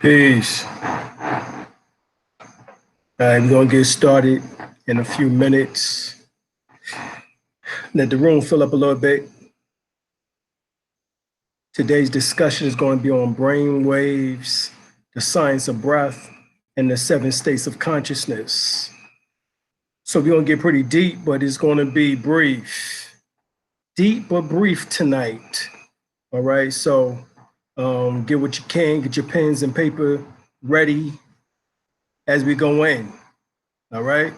Peace. I'm going to get started in a few minutes. Let the room fill up a little bit. Today's discussion is going to be on brainwaves, the science of breath, and the 7 states of consciousness. So we're going to get pretty deep, but it's going to be brief. Deep but brief tonight. All right, so get what you can, get your pens and paper ready as we go in. All right.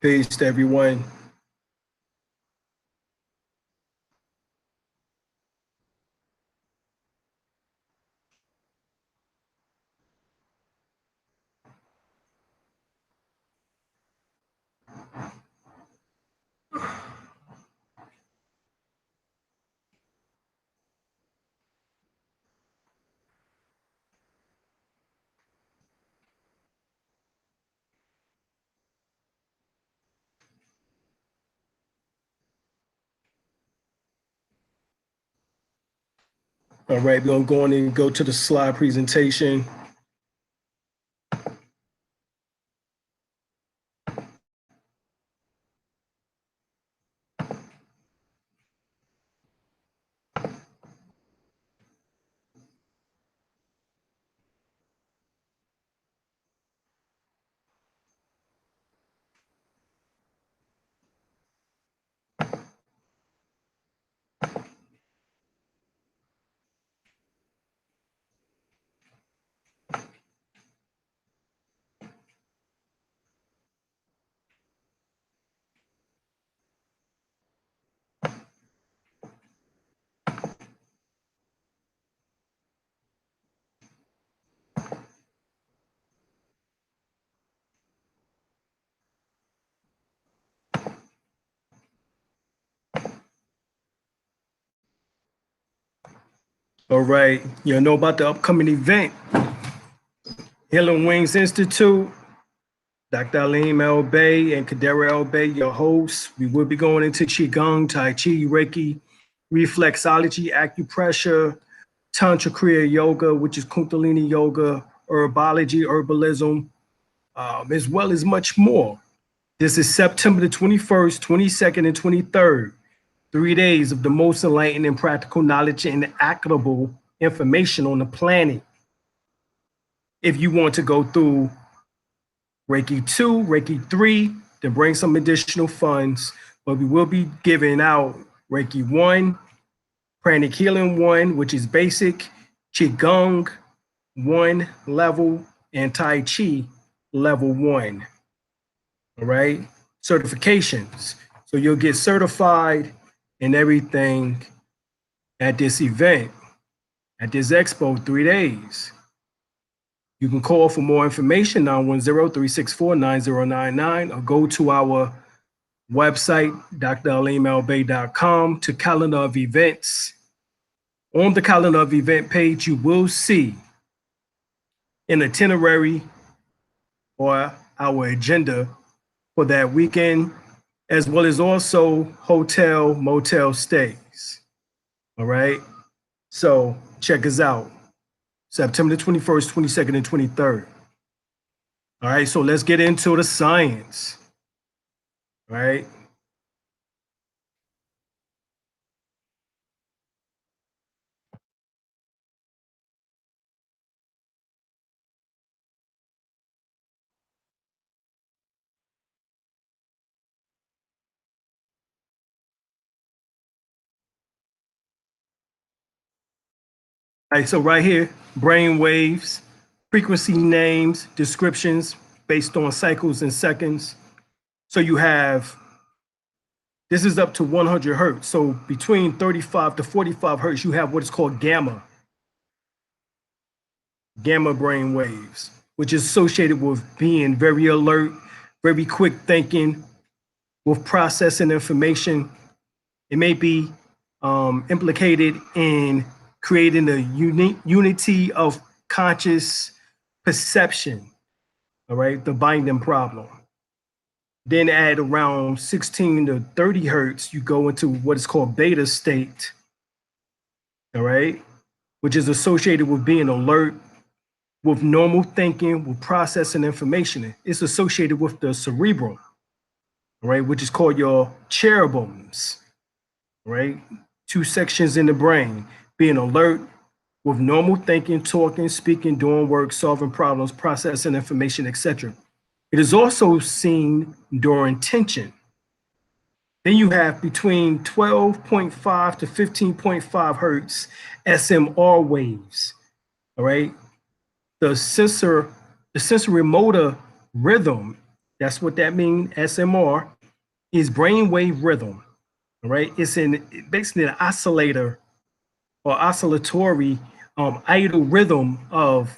Peace to everyone. All right, we're going to go on and go to the slide presentation. All right, you know about the upcoming event, Healing Wings Institute. Dr. Alim El-Bey and Theta State, your hosts. We will be going into Qigong, Tai Chi, Reiki, reflexology, acupressure, Tantra Kriya Yoga, which is Kundalini Yoga, herbology, herbalism, as well as much more. This is September the 21st, 22nd, and 23rd. 3 days of the most enlightening practical knowledge and actionable information on the planet. If you want to go through Reiki 2, Reiki 3, then bring some additional funds, but we will be giving out Reiki 1, Pranic Healing 1, which is basic, Qigong 1 level, and Tai Chi level 1. All right, certifications. So you'll get certified and everything at this event, at this expo, 3 days. You can call for more information, 910-364-9099, or go to our website, dralimellbay.com, to calendar of events. On the calendar of event page, you will see an itinerary or our agenda for that weekend, as well as also hotel, motel stays. All right, so check us out. September the 21st, 22nd, and 23rd. All right, so let's get into the science. All right. All right, so right here, brain waves, frequency names, descriptions based on cycles and seconds. So you have, this is up to 100 hertz. So between 35 to 45 hertz, you have what is called gamma brain waves, which is associated with being very alert, very quick thinking, with processing information. It may be implicated in creating a unity of conscious perception, all right, the binding problem. Then at around 16 to 30 hertz, you go into what is called beta state, all right, which is associated with being alert, with normal thinking, with processing information. It's associated with the cerebrum, right, which is called your cerebrums, right? Two sections in the brain, being alert, with normal thinking, talking, speaking, doing work, solving problems, processing information, etc. It is also seen during tension. Then you have between 12.5 to 15.5 hertz SMR waves, all right? The sensory motor rhythm, that's what that means, SMR, is brainwave rhythm, all right? It's basically an oscillator or oscillatory idle rhythm of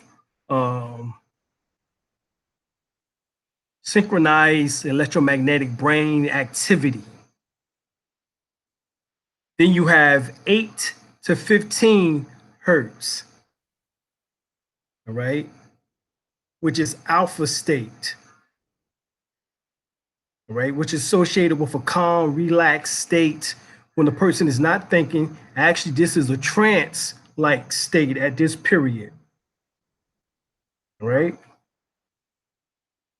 synchronized electromagnetic brain activity. Then you have 8 to 15 hertz, all right, which is alpha state, all right, which is associated with a calm, relaxed state when the person is not thinking. Actually, this is a trance-like state at this period, all right?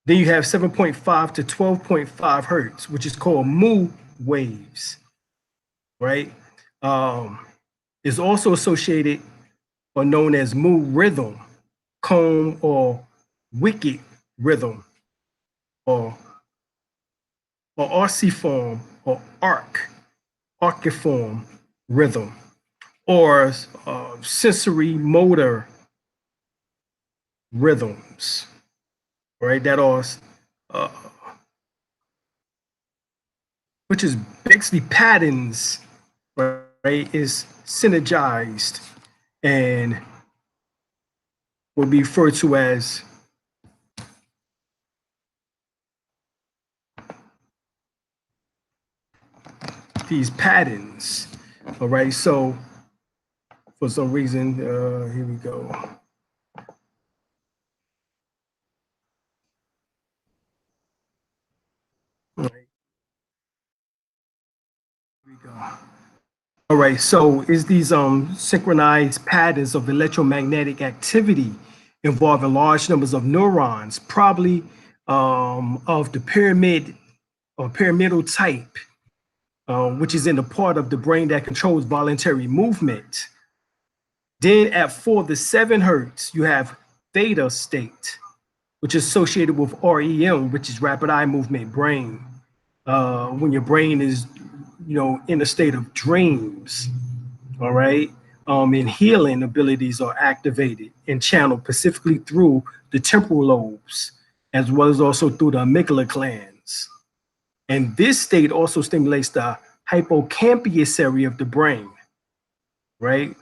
Then you have 7.5 to 12.5 hertz, which is called mu waves, right? Is also associated or known as mu rhythm, comb or wicked rhythm, or arciform or arciform rhythm, or sensory motor rhythms, right? That are, which is basically patterns, right? Is synergized and will be referred to as these patterns, all right? So for some reason, here we go. All right. Here we go. All right, so is these synchronized patterns of electromagnetic activity involving large numbers of neurons, probably of the pyramid or pyramidal type, which is in the part of the brain that controls voluntary movement. Then at 4 to 7 hertz, you have theta state, which is associated with REM, which is rapid eye movement brain. When your brain is, in a state of dreams, all right? And healing abilities are activated and channeled specifically through the temporal lobes, as well as also through the amygdala glands. And this state also stimulates the hippocampus area of the brain, right?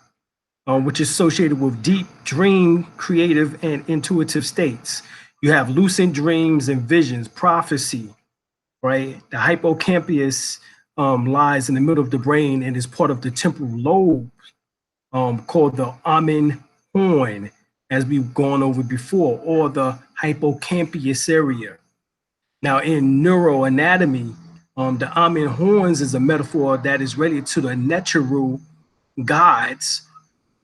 Which is associated with deep dream, creative, and intuitive states. You have lucid dreams and visions, prophecy, right? The hippocampus lies in the middle of the brain and is part of the temporal lobe called the Amen horn, as we've gone over before, or the hippocampus area. Now, in neuroanatomy, the Amen horns is a metaphor that is related to the natural gods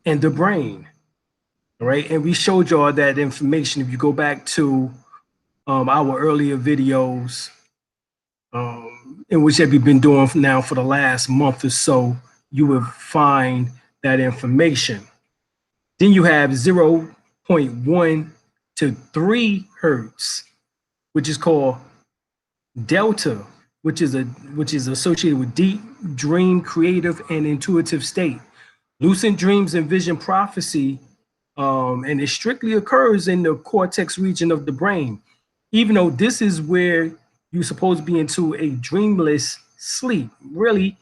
in the brain, right? And we showed y'all that information. If you go back to our earlier videos, in which have you been doing now for the last month or so, you will find that information. Then you have 0.1 to 3 hertz, which is called delta, which is associated with deep dream, creative, and intuitive state. Lucid dreams and vision prophecy, and it strictly occurs in the cortex region of the brain, even though this is where you're supposed to be into a dreamless sleep. Really,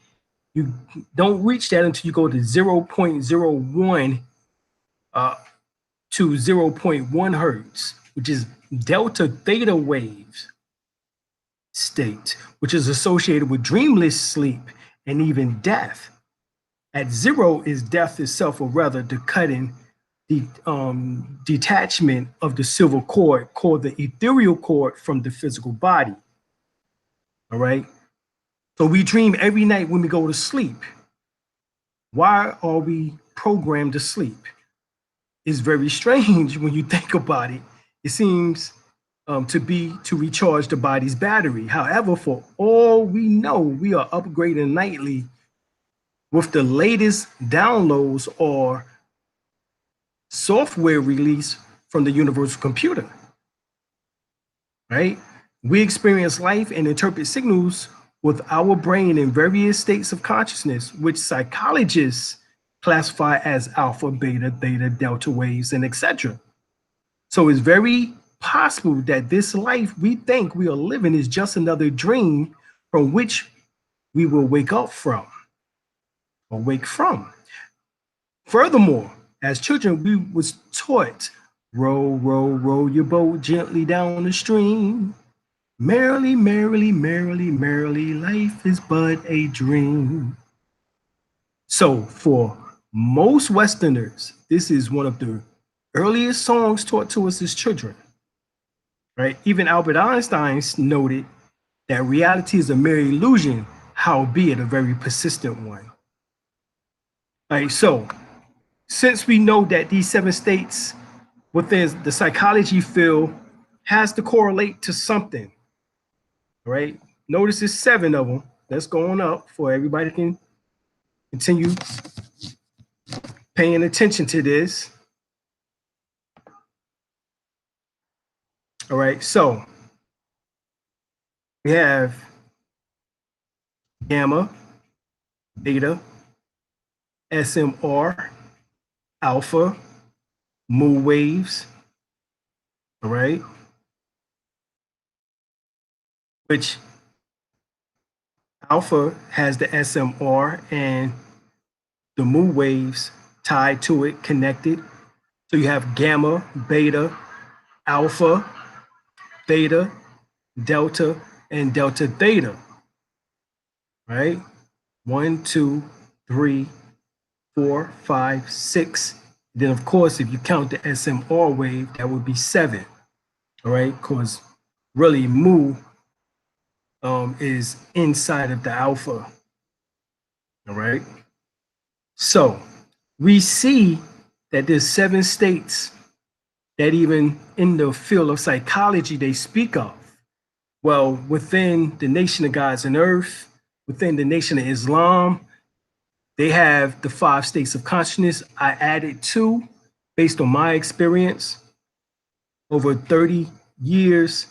you don't reach that until you go to 0.01 to 0.1 hertz, which is delta theta waves state, which is associated with dreamless sleep and even death. At 0 is death itself, or rather the cutting the detachment of the silver cord called the ethereal cord from the physical body. All right. So we dream every night when we go to sleep. Why are we programmed to sleep? It's very strange when you think about it. It seems to recharge the body's battery. However, for all we know, we are upgrading nightly with the latest downloads or software release from the universal computer, right? We experience life and interpret signals with our brain in various states of consciousness, which psychologists classify as alpha, beta, theta, delta waves, and etc. So it's very possible that this life we think we are living is just another dream from which we will wake up from or wake from. Furthermore, as children, we was taught, row, row, row your boat gently down the stream. Merrily, merrily, merrily, merrily, life is but a dream. So for most Westerners, this is one of the earliest songs taught to us as children, right? Even Albert Einstein noted that reality is a mere illusion, howbeit a very persistent one. All right, so since we know that these 7 states within the psychology field has to correlate to something, right? Notice there's 7 of them. Let's go on up for everybody can continue paying attention to this. All right, so we have gamma, beta, SMR, alpha, mu waves, all right, which alpha has the SMR and the mu waves tied to it, connected. So you have gamma, beta, alpha, theta, delta, and delta theta, right? 1, 2, 3, 4, 5, 6. Then of course, if you count the SMR wave, that would be 7, all right? Because really mu is inside of the alpha, all right? So we see that there's 7 states that even in the field of psychology they speak of. Well, within the Nation of Gods and Earth, within the Nation of Islam, they have the 5 states of consciousness. I added 2 based on my experience over 30 years.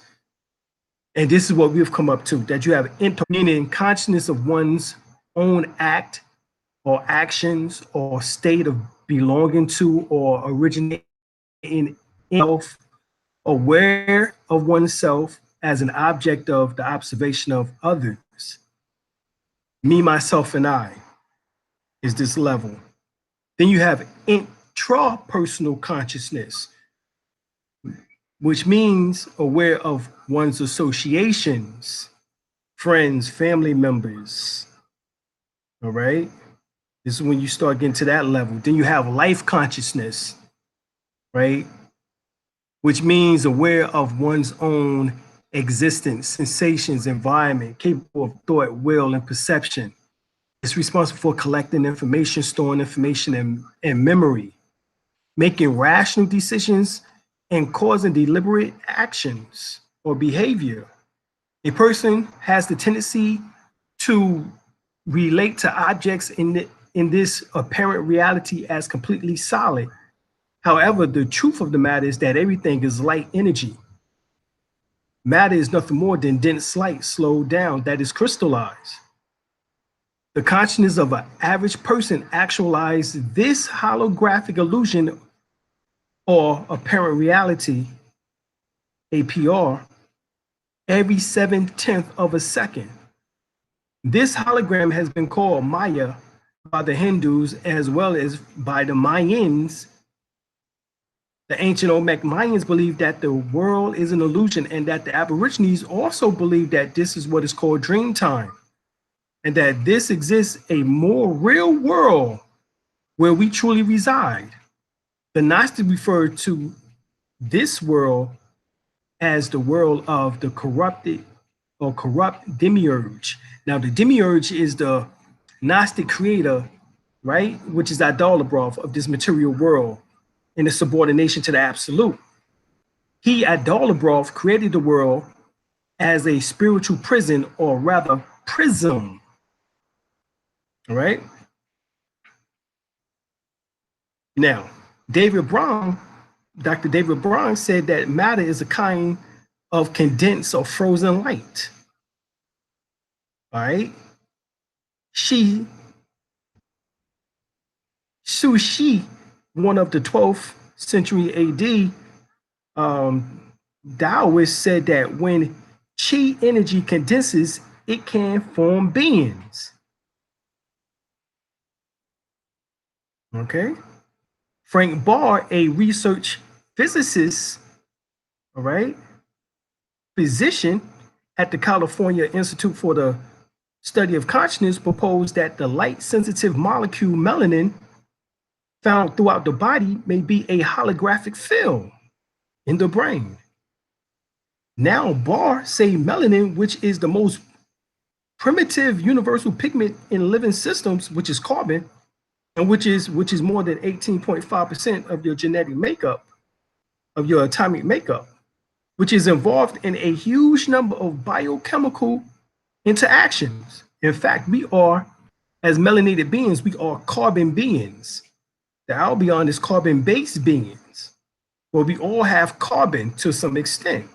And this is what we've come up to, that you have meaning consciousness of one's own act or actions or state of belonging to or originating in self, aware of oneself as an object of the observation of others. Me, myself, and I is this level. Then you have intrapersonal consciousness, which means aware of one's associations, friends, family members, all right? This is when you start getting to that level. Then you have life consciousness, right? Which means aware of one's own existence, sensations, environment, capable of thought, will, and perception. It's responsible for collecting information, storing information, and memory, making rational decisions, and causing deliberate actions or behavior. A person has the tendency to relate to objects in this apparent reality as completely solid. However, the truth of the matter is that everything is light energy. Matter is nothing more than dense light slowed down that is crystallized. The consciousness of an average person actualizes this holographic illusion or apparent reality, APR, every 7/10 of a second. This hologram has been called Maya by the Hindus as well as by the Mayans. The ancient Olmec Mayans believed that the world is an illusion and that the Aborigines also believe that this is what is called dream time and that this exists a more real world where we truly reside. The Gnostics referred to this world as the world of the corrupted or corrupt demiurge. Now, the demiurge is the Gnostic creator, right? Which is idolatrov of this material world in the subordination to the absolute. He, idolatrov, created the world as a spiritual prison, or rather prism. All right. Now, Dr. David Brown said that matter is a kind of condensed or frozen light. All right. Su Shi, one of the 12th century AD Taoists, said that when chi energy condenses, it can form beings. Okay. Frank Barr, a research physicist, all right, physician at the California Institute for the Study of Consciousness, proposed that the light-sensitive molecule melanin found throughout the body may be a holographic film in the brain. Now, Barr say melanin, which is the most primitive universal pigment in living systems, which is carbon, and which is more than 18.5% of your genetic makeup, of your atomic makeup, which is involved in a huge number of biochemical interactions. In fact, we are, as melanated beings, we are carbon beings. The albion is carbon-based beings. Well, we all have carbon to some extent.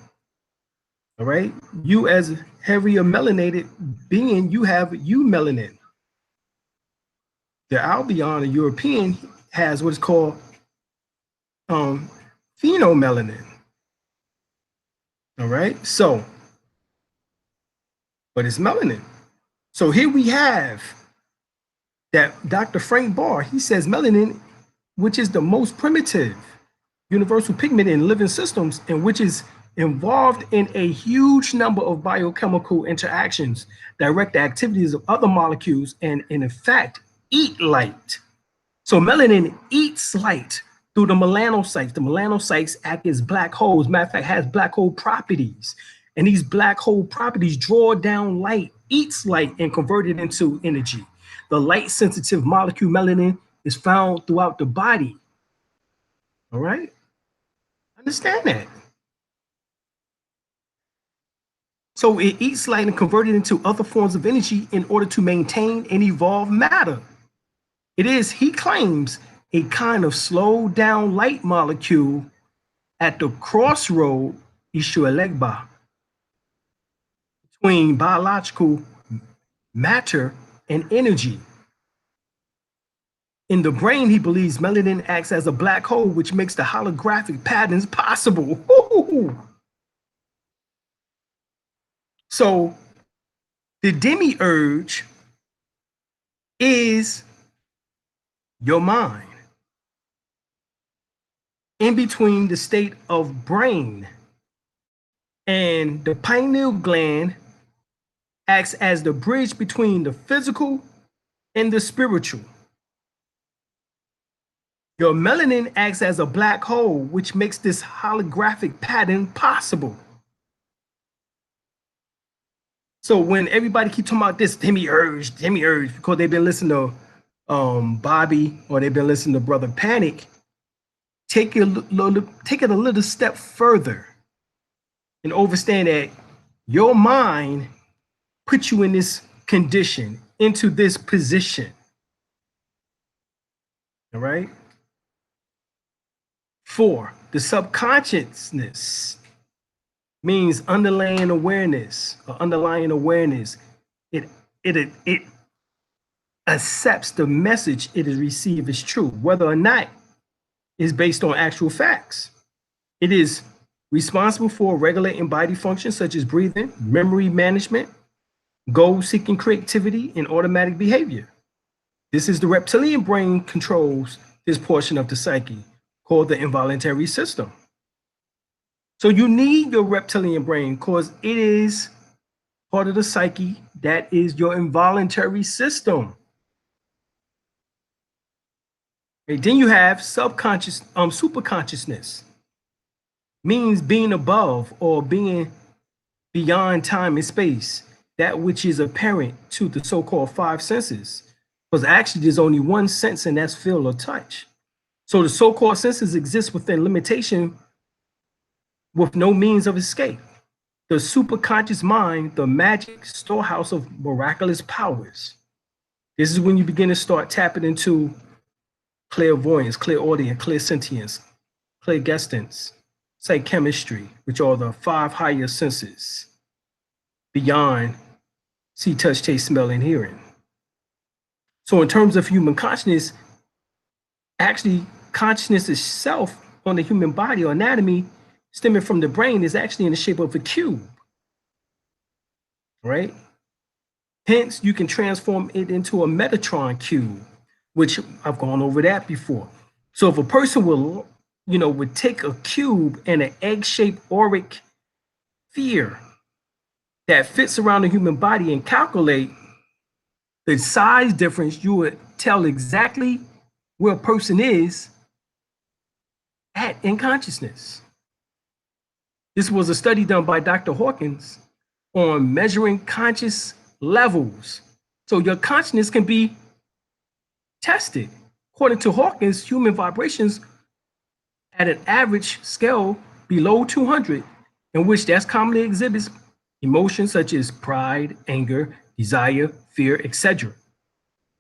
All right. You, as a heavier melanated being, you have eumelanin. The albion, a European, has what is called phenomelanin. All right. So, but it's melanin. So here we have that Dr. Frank Barr, he says melanin, which is the most primitive universal pigment in living systems, and which is involved in a huge number of biochemical interactions, direct the activities of other molecules, and in fact, eat light. So melanin eats light through the melanocytes. The melanocytes act as black holes. Matter of fact, has black hole properties. And these black hole properties draw down light, eats light, and convert it into energy. The light-sensitive molecule melanin is found throughout the body. All right? Understand that. So it eats light and converts it into other forms of energy in order to maintain and evolve matter. It is, he claims, a kind of slowed down light molecule at the crossroad, Ishuelegba, between biological matter and energy. In the brain, he believes melanin acts as a black hole, which makes the holographic patterns possible. Ooh. So the demiurge is your mind. In between the state of brain and the pineal gland acts as the bridge between the physical and the spiritual. Your melanin acts as a black hole, which makes this holographic pattern possible. So when everybody keep talking about this demiurge, because they've been listening to Bobby, or they've been listening to Brother Panic, take it a little step further and understand that your mind puts you in this condition, into this position. All right. 4, the subconsciousness means underlying awareness or underlying awareness. It accepts the message it has received as true, whether or not it's based on actual facts. It is responsible for regulating body functions such as breathing, memory management, goal-seeking creativity, and automatic behavior. This is the reptilian brain controls this portion of the psyche, called the involuntary system. So you need your reptilian brain because it is part of the psyche that is your involuntary system. Okay, then you have subconscious, superconsciousness, means being above or being beyond time and space, that which is apparent to the so-called five senses. Because actually there's only one sense, and that's feel or touch. So the so-called senses exist within limitation with no means of escape. The superconscious mind, the magic storehouse of miraculous powers. This is when you begin to start tapping into clairvoyance, clairaudience, clairsentience, clairgustance, psychchemistry, which are the five higher senses beyond see, touch, taste, smell, and hearing. So in terms of human consciousness, actually consciousness itself on the human body or anatomy stemming from the brain is actually in the shape of a cube, right? Hence, you can transform it into a Metatron cube, which I've gone over that before. So if a person will, would take a cube and an egg-shaped auric sphere that fits around the human body and calculate the size difference, you would tell exactly where a person is at in consciousness. This was a study done by Dr. Hawkins on measuring conscious levels. So your consciousness can be tested. According to Hawkins, human vibrations at an average scale below 200, in which that's commonly exhibits emotions such as pride, anger, desire, fear, etc.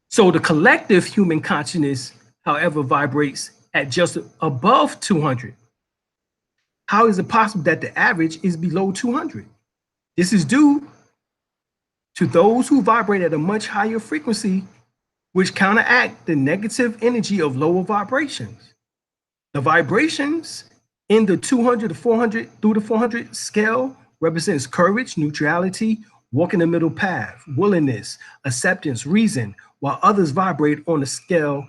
So the collective human consciousness, however, vibrates at just above 200. How is it possible that the average is below 200? This is due to those who vibrate at a much higher frequency, which counteract the negative energy of lower vibrations. The vibrations in the 200 to 400 through the 400 scale represents courage, neutrality, walking the middle path, willingness, acceptance, reason, while others vibrate on the scale,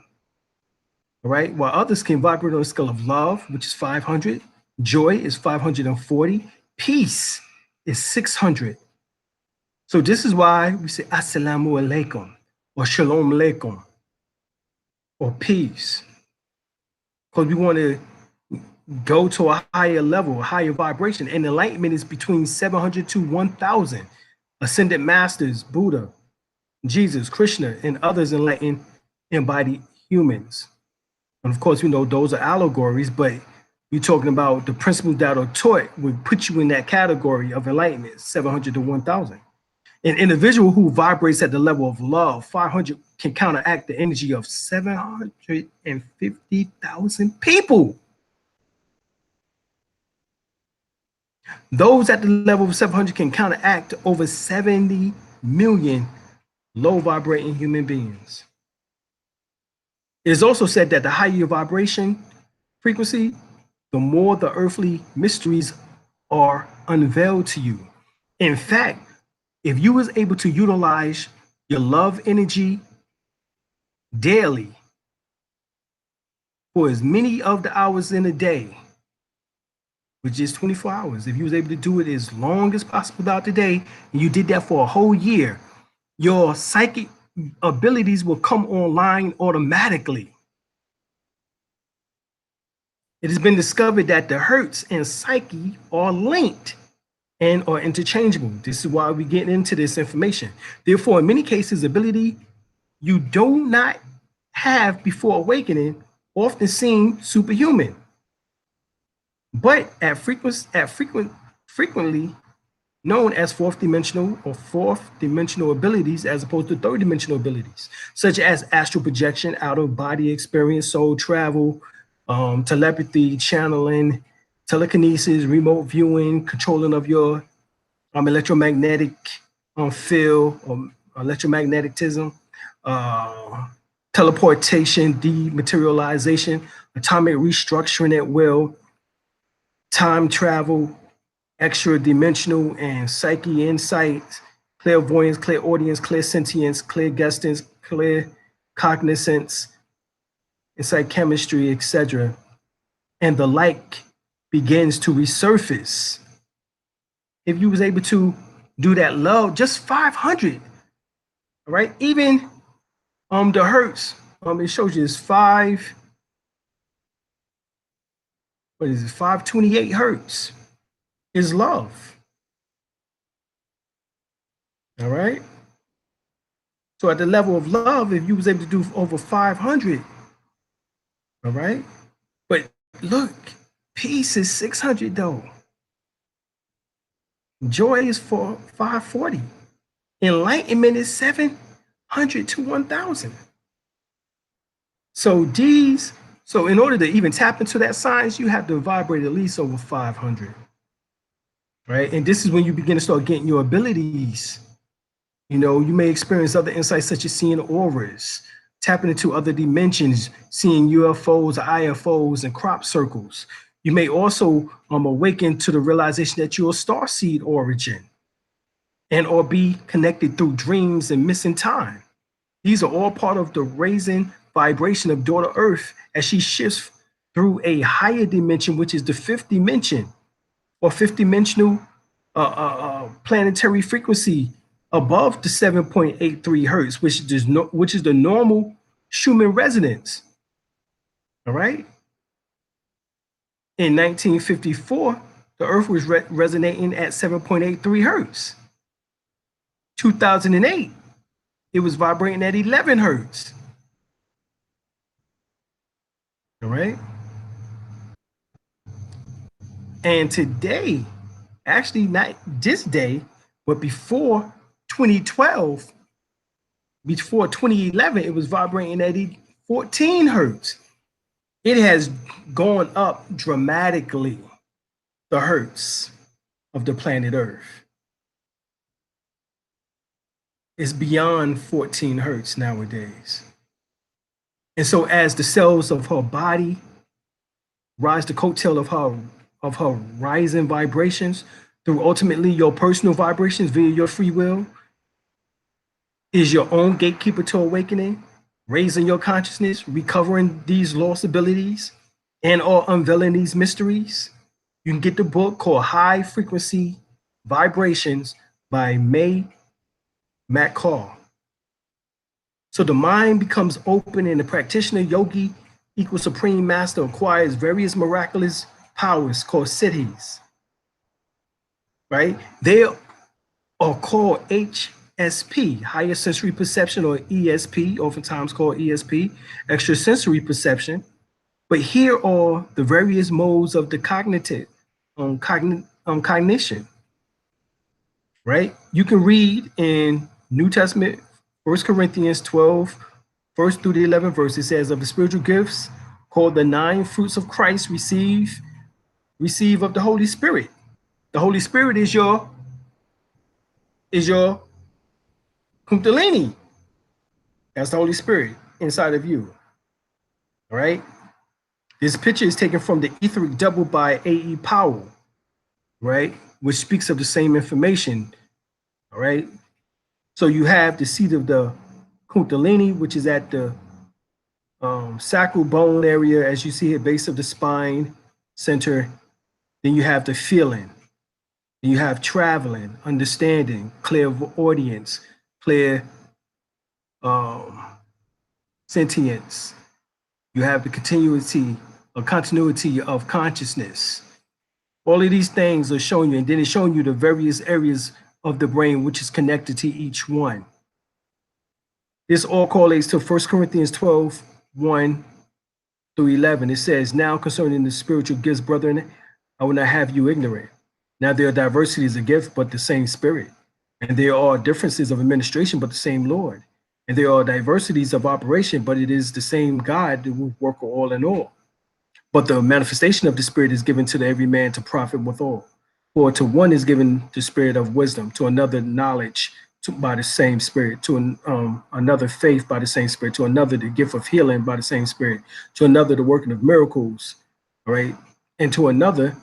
right? While others can vibrate on the scale of love, which is 500, joy is 540, peace is 600. So this is why we say assalamu alaikum or shalom alaikum or peace, because we want to go to a higher level, a higher vibration. And enlightenment is between 700 to 1,000. Ascended masters, Buddha, Jesus, Krishna, and others enlightened embodied humans. And of course, we know those are allegories, but you're talking about the principles that are taught would put you in that category of enlightenment, 700 to 1,000. An individual who vibrates at the level of love, 500, can counteract the energy of 750,000 people. Those at the level of 700 can counteract over 70 million low vibrating human beings. It is also said that the higher your vibration frequency, the more the earthly mysteries are unveiled to you. In fact, if you was able to utilize your love energy daily for as many of the hours in a day, which is 24 hours, if you was able to do it as long as possible throughout the day, and you did that for a whole year, your psychic abilities will come online automatically. It has been discovered that the hertz and psyche are linked and are interchangeable. This is why we get into this information. Therefore, in many cases, ability you do not have before awakening often seem superhuman, but frequently known as fourth dimensional or fourth dimensional abilities as opposed to third dimensional abilities, such as astral projection, out of body experience, soul travel, telepathy, channeling, telekinesis, remote viewing, controlling of your electromagnetic field or electromagnetism, teleportation, dematerialization, atomic restructuring at will, time travel, extra dimensional and psyche insights, clairvoyance, clairaudience, clairsentience, clairgustance, claircognizance, insight chemistry, etc. And the like begins to resurface. If you was able to do that low, just 500, right? Even the hertz, it shows you is 5 what is it, 528 hertz is love. All right. So at the level of love, if you was able to do over 500, all right. But look, peace is 600 though. Joy is for 540. Enlightenment is 700 to 1000. So in order to even tap into that science, you have to vibrate at least over 500. Right. And this is when you begin to start getting your abilities. You know, you may experience other insights such as seeing auras, tapping into other dimensions, seeing UFOs, IFOs, and crop circles. You may also awaken to the realization that you're a starseed origin and or be connected through dreams and missing time. These are all part of the raising vibration of daughter Earth as she shifts through a higher dimension, which is the fifth dimension or fifth dimensional planetary frequency above the 7.83 hertz, which is the normal Schumann resonance. All right. In 1954, the Earth was resonating at 7.83 hertz. 2008, it was vibrating at 11 hertz. All right. And today, actually not this day, but before 2012, before 2011, it was vibrating at 14 hertz. It has gone up dramatically, the hertz of the planet Earth. It's beyond 14 hertz nowadays. And so as the cells of her body rise the coattail of her rising vibrations through ultimately your personal vibrations via your free will, is your own gatekeeper to awakening, raising your consciousness, recovering these lost abilities, and or unveiling these mysteries. You can get the book called High Frequency Vibrations by May McCall. So the mind becomes open and the practitioner yogi equal supreme master acquires various miraculous powers called siddhis, right? They are called HSP, higher sensory perception, or ESP, oftentimes called ESP, extrasensory perception. But here are the various modes of the cognitive cognition, right? You can read in New Testament, 1 Corinthians 12, 1st through the 11th verse. It says, of the spiritual gifts called the 9 fruits of Christ, receive of the Holy Spirit. The Holy Spirit is your Kundalini. That's the Holy Spirit inside of you. All right. This picture is taken from the Etheric Double by A.E. Powell, right, which speaks of the same information. All right. So you have the seat of the Kundalini, which is at the sacral bone area, as you see at base of the spine center. Then you have the feeling. Then you have traveling, understanding, clairaudience, sentience. You have the continuity of consciousness. All of these things are showing you, and then it's showing you the various areas of the brain which is connected to each one. This all correlates to 1 Corinthians 12, 1 through 11. It says, now concerning the spiritual gifts, brethren, I will not have you ignorant. Now there are diversities of gifts, but the same Spirit. And there are differences of administration, but the same Lord. And there are diversities of operation, but it is the same God that will work all in all. But the manifestation of the Spirit is given to every man to profit withal. For to one is given the spirit of wisdom, to another knowledge by the same Spirit, to another faith by the same Spirit, to another the gift of healing by the same Spirit, to another the working of miracles, all right? And to another,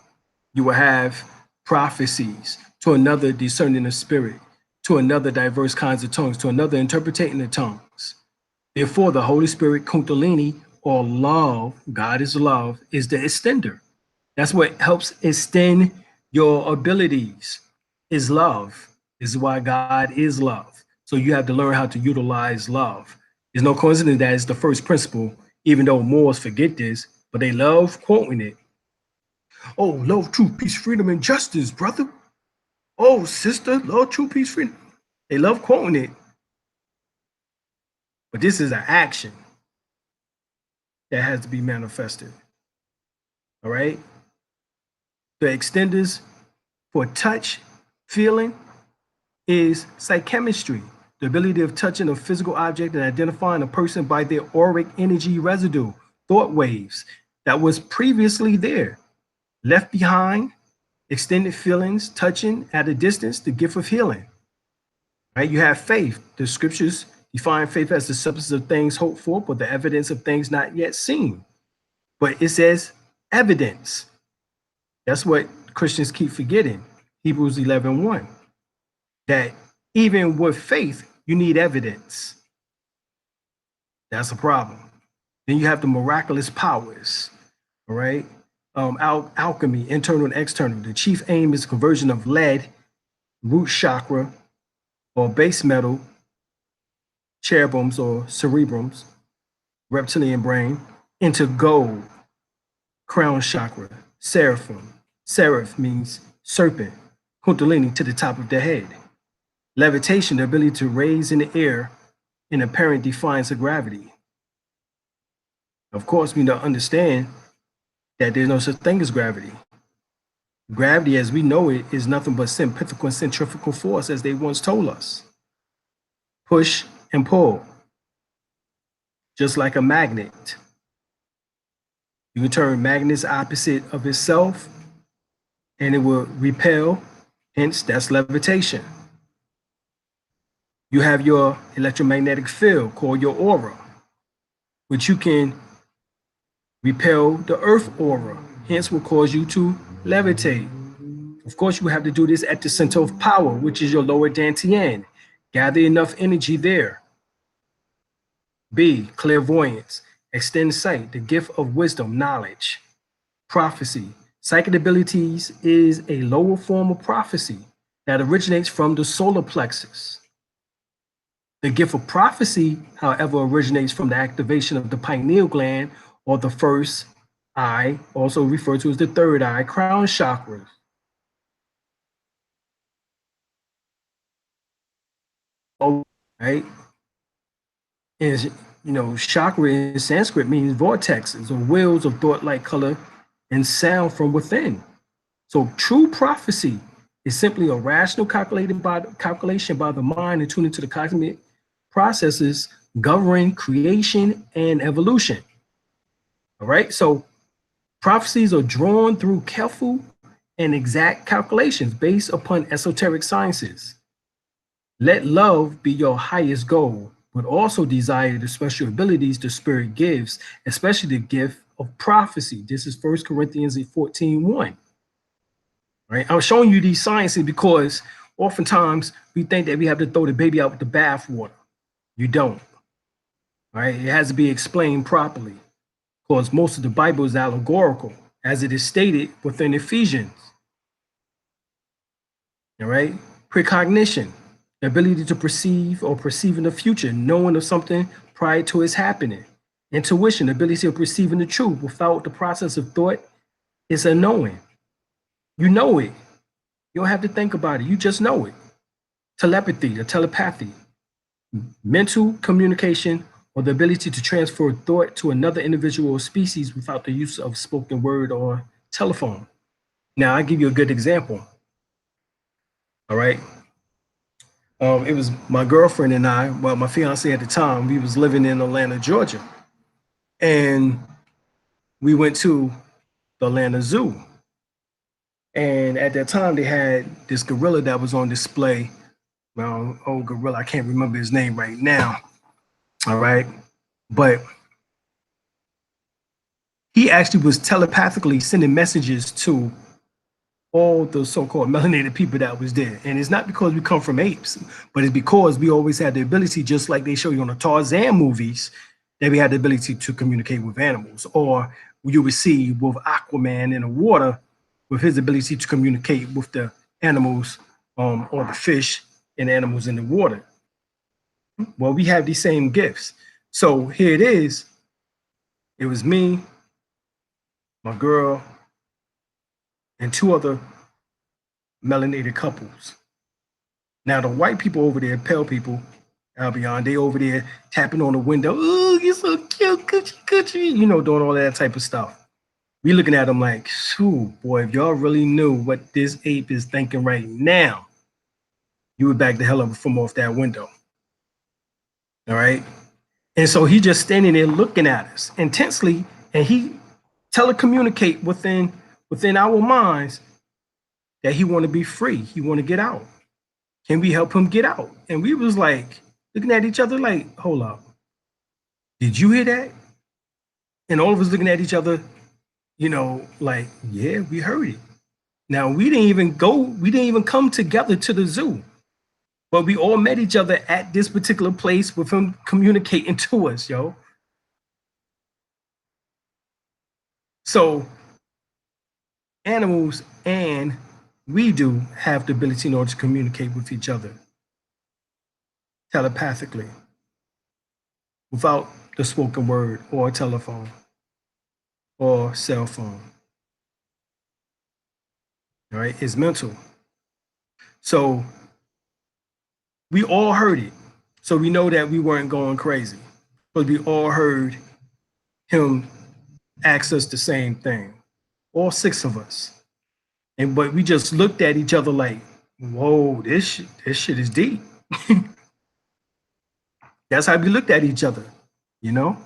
you will have prophecies, to another discerning the spirit, to another diverse kinds of tongues, to another interpreting the tongues. Therefore, the Holy Spirit, Kundalini, or love, God is love, is the extender. That's what helps extend your abilities, is love. This is why God is love. So you have to learn how to utilize love. There's no coincidence that it's the first principle, even though Moors forget this, but they love quoting it. Oh, love, truth, peace, freedom, and justice, brother. Oh, sister, love, truth, peace, freedom. They love quoting it. But this is an action that has to be manifested. All right. The extenders for touch, feeling is psychchemistry, the ability of touching a physical object and identifying a person by their auric energy residue, thought waves that was previously there, left behind, extended feelings, touching at a distance, the gift of healing. Right? You have faith. The scriptures define faith as the substance of things hoped for, but the evidence of things not yet seen. But it says evidence. That's what Christians keep forgetting. Hebrews 11:1. That even with faith, you need evidence. That's a problem. Then you have the miraculous powers, all right? Alchemy, internal and external. The chief aim is conversion of lead, root chakra, or base metal, cherubims or cerebrums, reptilian brain, into gold, crown chakra, seraphim. Seraph means serpent, kundalini to the top of the head. Levitation, the ability to raise in the air in apparent defiance of gravity. Of course, we don't understand that there's no such thing as gravity. Gravity, as we know it, is nothing but centrifugal and centrifugal force, as they once told us. Push and pull, just like a magnet. You can turn magnets opposite of itself, and it will repel. Hence, that's levitation. You have your electromagnetic field called your aura, which you can repel the earth aura, hence will cause you to levitate. Of course, you have to do this at the center of power, which is your lower dantian. Gather enough energy there. B, clairvoyance, extend sight, the gift of wisdom, knowledge, prophecy. Psychic abilities is a lower form of prophecy that originates from the solar plexus. The gift of prophecy, however, originates from the activation of the pineal gland or the first eye, also referred to as the third eye, crown chakra. Oh, right? And chakra in Sanskrit means vortexes or wheels of thought, like color and sound from within. So true prophecy is simply a rational calculation by the mind and tuning to the cosmic processes governing creation and evolution. All right, so prophecies are drawn through careful and exact calculations based upon esoteric sciences. Let love be your highest goal, but also desire the special abilities the Spirit gives, especially the gift of prophecy. This is 1 Corinthians 14:1. Right? I'm showing you these sciences because oftentimes we think that we have to throw the baby out with the bathwater. You don't. Right? It has to be explained properly because most of the Bible is allegorical, as it is stated within Ephesians. All right? Precognition, the ability to perceive or perceive in the future, knowing of something prior to its happening. Intuition, the ability of perceiving the truth without the process of thought, is a knowing. You know it. You don't have to think about it. You just know it. Telepathy or telepathy, mental communication, or the ability to transfer thought to another individual or species without the use of spoken word or telephone. Now, I'll give you a good example. All right. It was my girlfriend and I, well, my fiance at the time, we was living in Atlanta, Georgia. And we went to the Atlanta Zoo. And at that time, they had this gorilla that was on display. Well, old gorilla, I can't remember his name right now. All right. But he actually was telepathically sending messages to all the so-called melanated people that was there. And it's not because we come from apes, but it's because we always had the ability, just like they show you on the Tarzan movies, that we had the ability to communicate with animals. Or you would see with Aquaman in the water, with his ability to communicate with the animals or the fish and animals in the water. Well, we have these same gifts. So here it is. It was me, my girl, and 2 other melanated couples. Now the white people over there, pale people, Albion, they over there tapping on the window. Oh, you're so cute, coochie, coochie, you know, doing all that type of stuff. We looking at them like, shoo, boy, if y'all really knew what this ape is thinking right now, you would back the hell up from off that window. All right. And so he just standing there looking at us intensely, and he telecommunicate within our minds that he want to be free. He want to get out. Can we help him get out? And we was like looking at each other like, hold up. Did you hear that? And all of us looking at each other, you know, like, yeah, we heard it. Now we didn't even come together to the zoo. But we all met each other at this particular place with him communicating to us, yo. So animals and we do have the ability in order to communicate with each other telepathically without the spoken word or telephone or cell phone. All right, it's mental. So we all heard it. So we know that we weren't going crazy, but we all heard him ask us the same thing, all 6 of us. But we just looked at each other like, whoa, this shit is deep. That's how we looked at each other, you know?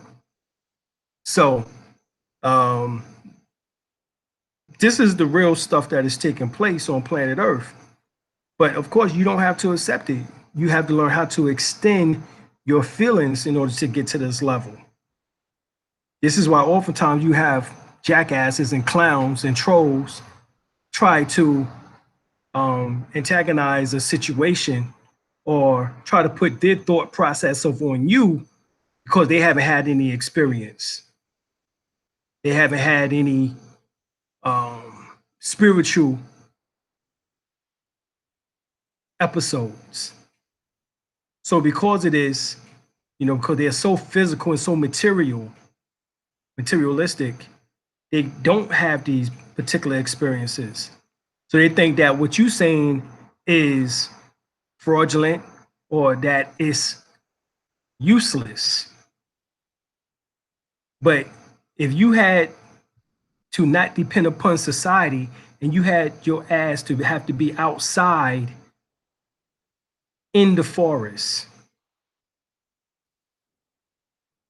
So this is the real stuff that is taking place on planet Earth. But of course, you don't have to accept it. You have to learn how to extend your feelings in order to get to this level. This is why oftentimes you have jackasses and clowns and trolls try to antagonize a situation or try to put their thought process on you because they haven't had any experience. They haven't had any spiritual episodes. So because it is, you know, because they're so physical and so materialistic, they don't have these particular experiences. So they think that what you're saying is fraudulent or that is useless. But if you had to not depend upon society and you had your ass to have to be outside in the forest,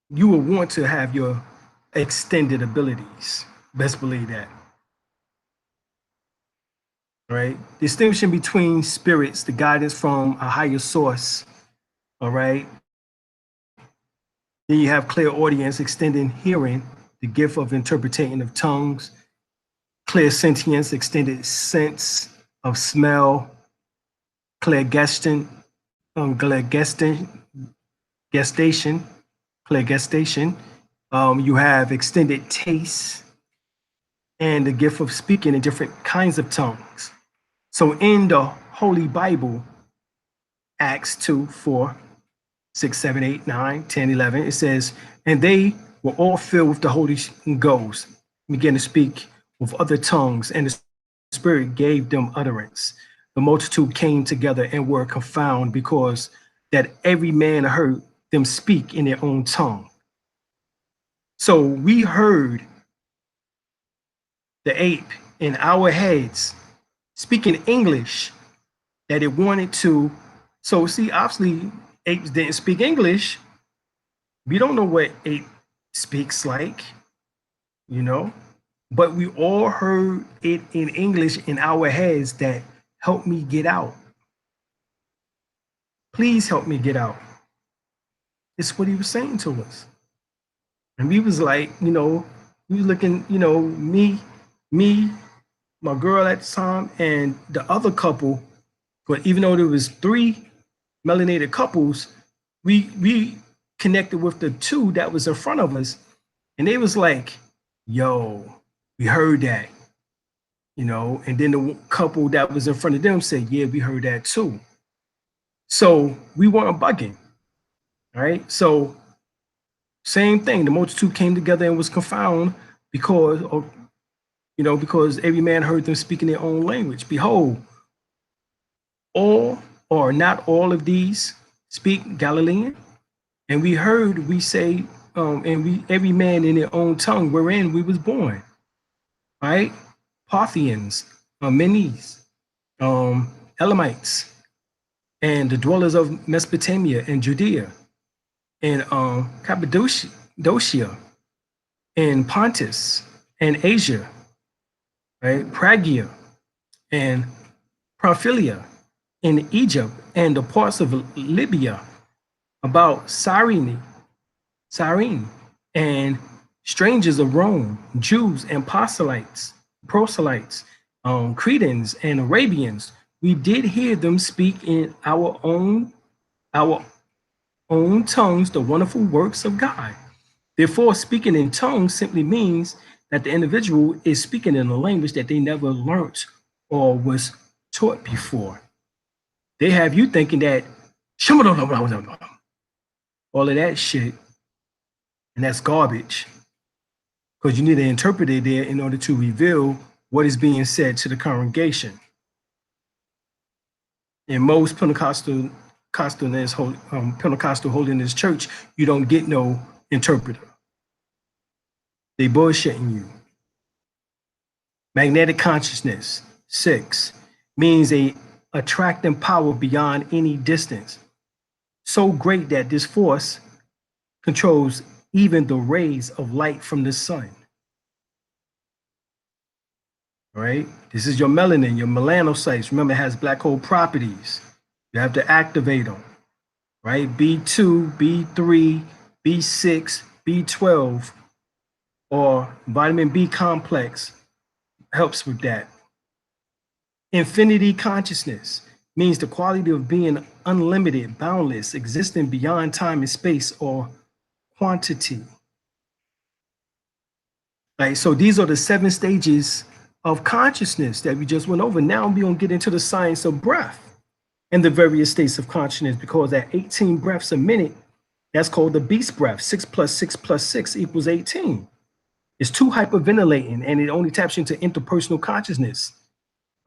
you will want to have your extended abilities. Best believe that. All right. Distinction between spirits, the guidance from a higher source. All right. Then you have clairaudience, extending hearing, the gift of interpreting of tongues. Clairsentience, extended sense of smell. Clairgestion, clairgestation. You have extended taste and the gift of speaking in different kinds of tongues. So in the Holy Bible, Acts 2, 4, 6, 7, 8, 9, 10, 11, it says, and they were all filled with the Holy Ghost, began to speak with other tongues, and the Spirit gave them utterance. The multitude came together and were confounded because that every man heard them speak in their own tongue. So we heard the ape in our heads speaking English that it wanted to. So see, obviously apes didn't speak English. We don't know what ape speaks like, you know, but we all heard it in English in our heads that help me get out. Please help me get out. It's what he was saying to us. And we was like, you know, we was looking, you know, me, my girl at the time, and the other couple, but even though there was 3 melanated couples, we connected with the 2 that was in front of us, and they was like, yo, we heard that, you know, and then the couple that was in front of them said, yeah, we heard that too. So we weren't bugging, right? So same thing, the multitude came together and was confounded because of because every man heard them speaking their own language. Behold, all or not all of these speak Galilean, and we say, and we every man in their own tongue wherein we was born, right? Parthians, Medes, Elamites, and the dwellers of Mesopotamia and Judea, and Cappadocia, and Pontus, and Asia, right? Phrygia, and Pamphylia, in Egypt, and the parts of Libya, about Cyrene, and strangers of Rome, Jews and proselytes, Cretans and Arabians. We did hear them speak in our own tongues the wonderful works of God. Therefore, speaking in tongues simply means that the individual is speaking in a language that they never learned or was taught before. They have you thinking that all of that shit, and that's garbage, because you need an interpreter there in order to reveal what is being said to the congregation. In most Pentecostal holiness church, you don't get no interpreter. They bullshitting you. Magnetic consciousness, 6, means a attracting power beyond any distance, so great that this force controls even the rays of light from the sun. All right, this is your melanin, your melanocytes. Remember, it has black hole properties. You have to activate them, right? B2, B3, B6, B12, or vitamin B complex helps with that. Infinity consciousness means the quality of being unlimited, boundless, existing beyond time and space or quantity. Right, so these are the 7 stages of consciousness that we just went over. Now we're going to get into the science of breath and the various states of consciousness, because at 18 breaths a minute, that's called the beast breath. 6 + 6 + 6 = 18. It's too hyperventilating, and it only taps into interpersonal consciousness.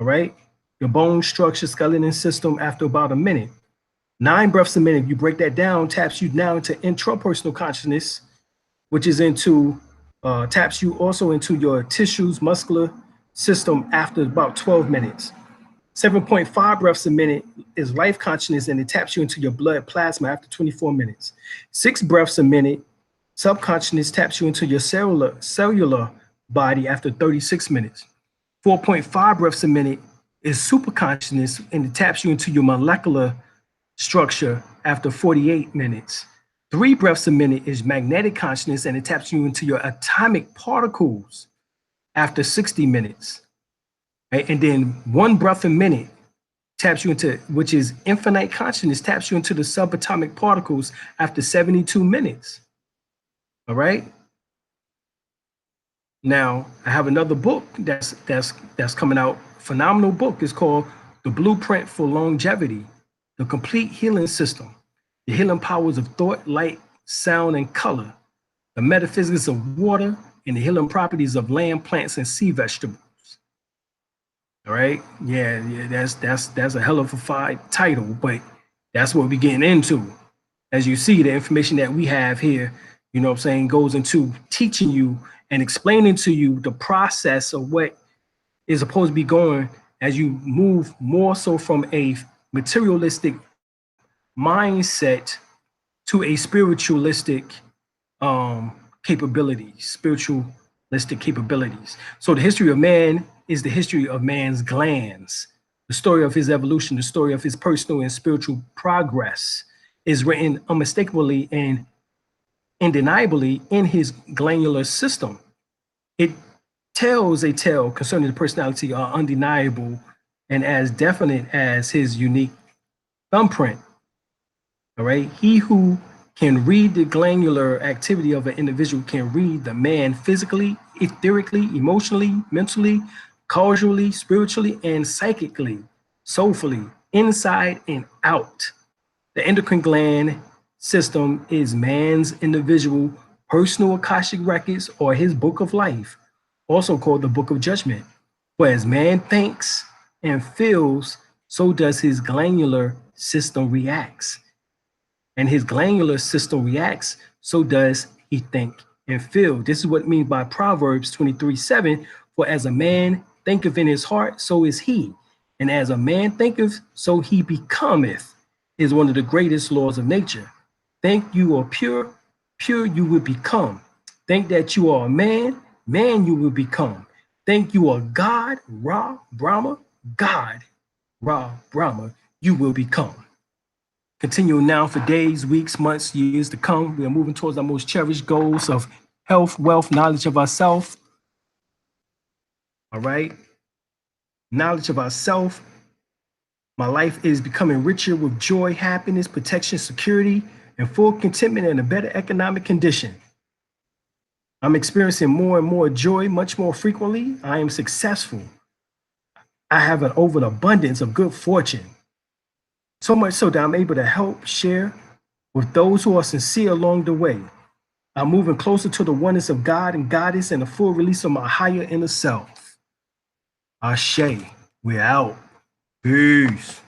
All right, your bone structure, skeleton system after about a minute. 9 breaths a minute, you break that down, taps you now into intrapersonal consciousness, which is taps you also into your tissues, muscular system after about 12 minutes. 7.5 breaths a minute is life consciousness, and it taps you into your blood plasma after 24 minutes. 6 breaths a minute, subconsciousness, taps you into your cellular body after 36 minutes. 4.5 breaths a minute is superconsciousness, and it taps you into your molecular structure after 48 minutes. 3 breaths a minute is magnetic consciousness, and it taps you into your atomic particles after 60 minutes. Right? And then 1 breath a minute taps you into, which is infinite consciousness, taps you into the subatomic particles after 72 minutes. All right. Now I have another book that's coming out. Phenomenal book. It's called The Blueprint for Longevity: The Complete Healing System. The healing powers of thought, light, sound, and color, the metaphysics of water, and the healing properties of land, plants, and sea vegetables. All right, yeah, that's a hell of a fine title, but that's what we're getting into. As you see, the information that we have here, you know what I'm saying, goes into teaching you and explaining to you the process of what is supposed to be going as you move more so from a materialistic mindset to a spiritualistic spiritualistic capabilities. So the history of man is the history of man's glands. The story of his evolution, the story of his personal and spiritual progress is written unmistakably and undeniably in his glandular system. It tells a tale concerning the personality are undeniable and as definite as his unique thumbprint. All right, he who can read the glandular activity of an individual can read the man physically, etherically, emotionally, mentally, causally, spiritually, and psychically, soulfully, inside and out. The endocrine gland system is man's individual personal Akashic records or his book of life. also called the Book of Judgment. For as man thinks and feels, so does his glandular system reacts. And his glandular system reacts, so does he think and feel. This is what it means by Proverbs 23:7. For as a man thinketh in his heart, so is he. And as a man thinketh, so he becometh, is one of the greatest laws of nature. Think you are pure, pure you will become. Think that you are a man, man you will become. Think you are God, Ra, Brahma, God, Ra, Brahma, you will become. Continuing now for days, weeks, months, years to come, we are moving towards our most cherished goals of health, wealth, knowledge of ourselves. All right. Knowledge of ourselves. My life is becoming richer with joy, happiness, protection, security, and full contentment and a better economic condition. I'm experiencing more and more joy much more frequently. I am successful. I have an overabundance of good fortune. So much so that I'm able to help share with those who are sincere along the way. I'm moving closer to the oneness of God and Goddess and the full release of my higher inner self. Ashe, we're out. Peace.